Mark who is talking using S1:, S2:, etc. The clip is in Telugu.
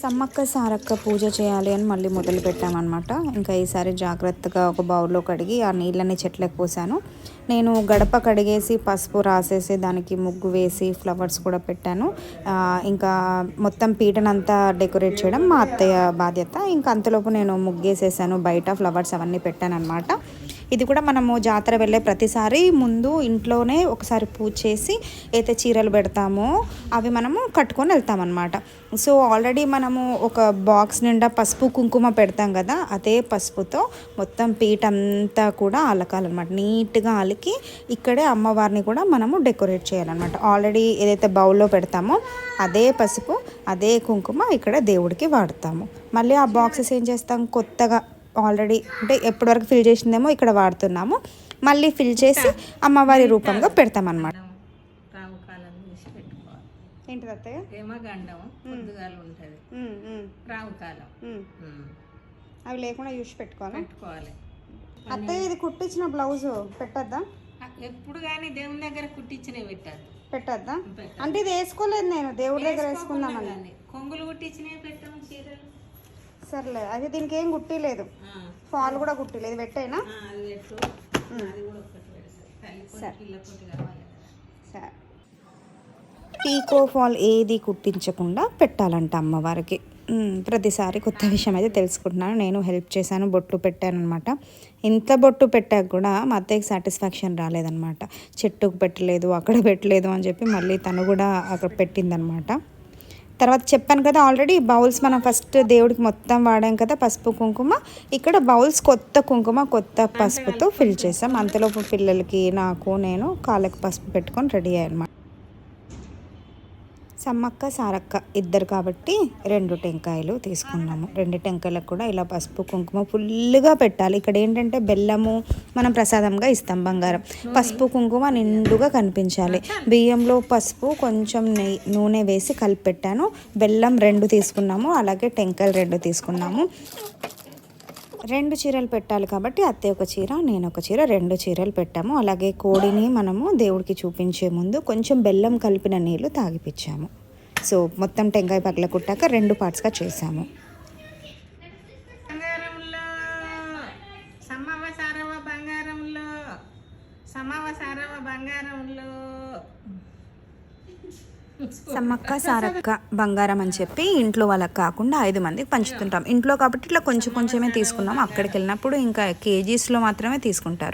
S1: సమ్మక్క సారక్క పూజ చేయాలి అని మళ్ళీ మొదలు పెట్టామన్నమాట. ఇంకా ఈసారి జాగ్రత్తగా ఒక బౌల్లో కడిగి ఆ నీళ్ళని చెట్లకు పోసాను. నేను గడప కడిగేసి పసుపు రాసేసి దానికి ముగ్గు వేసి ఫ్లవర్స్ కూడా పెట్టాను. ఇంకా మొత్తం పీటనంతా డెకరేట్ చేయడం మా అత్తయ్య బాధ్యత. ఇంకా అంతలోపు నేను ముగ్గేసేసాను, బయట ఫ్లవర్స్ అవన్నీ పెట్టాను అనమాట. ఇది కూడా మనము జాతర వెళ్ళే ప్రతిసారి ముందు ఇంట్లోనే ఒకసారి పూజ చేసి అయితే చీరలు పెడతామో అవి మనము కట్టుకొని వెళ్తామన్నమాట. సో ఆల్రెడీ మనము ఒక బాక్స్ నిండా పసుపు కుంకుమ పెడతాం కదా, అదే పసుపుతో మొత్తం పీట అంతా కూడా అలకాలన్నమాట. నీట్గా అలికి ఇక్కడే అమ్మవారిని కూడా మనము డెకరేట్ చేయాలన్నమాట. ఆల్రెడీ ఏదైతే బౌల్లో పెడతామో అదే పసుపు అదే కుంకుమ ఇక్కడ దేవుడికి వాడతాము. మళ్ళీ ఆ బాక్సెస్ ఏం చేస్తాం, కొత్తగా ఆల్రెడీ అంటే ఎప్పటివరకు ఫిల్ చేసిందేమో ఇక్కడ వాడుతున్నాము, మళ్ళీ ఫిల్ చేసి అమ్మవారి రూపంగా పెడతామన్నమాట. ఏంటిది అత్తయ్య?
S2: ఏమగండం పొద్దుగాలు ఉంటుంది, రావుకాలం
S1: అవి లేకుండా చూసి పెట్టుకోవాలి. అత్తయ్య ఇది కుట్టించిన బ్లౌజ్ పెట్టద్దా?
S2: ఎప్పుడు కానీ దేవుని దగ్గర కుట్టించినవి
S1: పెట్టద్దా? అంటే ఇది వేసుకోలేదు, నేను దేవుడి దగ్గర వేసుకుందామని.
S2: కొంగులు కుట్టించినవి పెట్టాము చీరలు.
S1: సర్లే, అయితే దీనికి ఏం కుట్టిలేదు, ఫాల్ కూడా కుట్టిలేదు. పెట్టైనా సరే. పీకో ఫాల్ ఏది కుట్టించకుండా పెట్టాలంట అమ్మవారికి. ప్రతిసారి కొత్త విషయం అయితే తెలుసుకుంటున్నాను. నేను హెల్ప్ చేశాను, బొట్టు పెట్టాను అనమాట. ఇంత బొట్టు పెట్టాక కూడా మా అత్తయ్యకి సాటిస్ఫాక్షన్ రాలేదనమాట. చెట్టుకు పెట్టలేదు, అక్కడ పెట్టలేదు అని చెప్పి మళ్ళీ తను కూడా అక్కడ పెట్టిందనమాట. తర్వాత చెప్పాను కదా ఆల్రెడీ బౌల్స్ మనం ఫస్ట్ దేవుడికి మొత్తం వాడాం కదా పసుపు కుంకుమ, ఇక్కడ బౌల్స్ కొత్త కుంకుమ కొత్త పసుపుతో ఫిల్ చేసాం. అంతలోపు పిల్లలకి నేను కాళ్ళకి పసుపు పెట్టుకొని రెడీ అయ్యానమాట. సమ్మక్క సారక్క ఇద్దరు కాబట్టి 2 టెంకాయలు తీసుకున్నాము. 2 టెంకాయలకు కూడా ఇలా పసుపు కుంకుమ ఫుల్గా పెట్టాలి. ఇక్కడ ఏంటంటే బెల్లము మనం ప్రసాదంగా ఇస్తాం, బంగారం. పసుపు కుంకుమ నిండుగా కనిపించాలి. బియ్యంలో పసుపు కొంచెం నూనె వేసి కలిపి పెట్టాను. బెల్లం 2 తీసుకున్నాము, అలాగే టెంకాయలు 2 తీసుకున్నాము. 2 చీరలు పెట్టాలి కాబట్టి అత్తయ్య ఒక చీర, నేను ఒక చీర, 2 చీరలు పెట్టాము. అలాగే కోడిని మనము దేవుడికి చూపించే ముందు కొంచెం బెల్లం కలిపిన నీళ్ళు తాగిపించాము. సో మొత్తం టెంకాయ పగల కుట్టాక 2 పార్ట్స్గా చేసాము. సమ్మక్క సారక్క బంగారం అని చెప్పి ఇంట్లో వాళ్ళకి కాకుండా 5 మందికి పంచుతుంటాం. ఇంట్లో కాబట్టి ఇట్లా కొంచెం కొంచెమే తీసుకున్నాము. అక్కడికి వెళ్ళినప్పుడు ఇంకా కేజీస్లో మాత్రమే తీసుకుంటారు.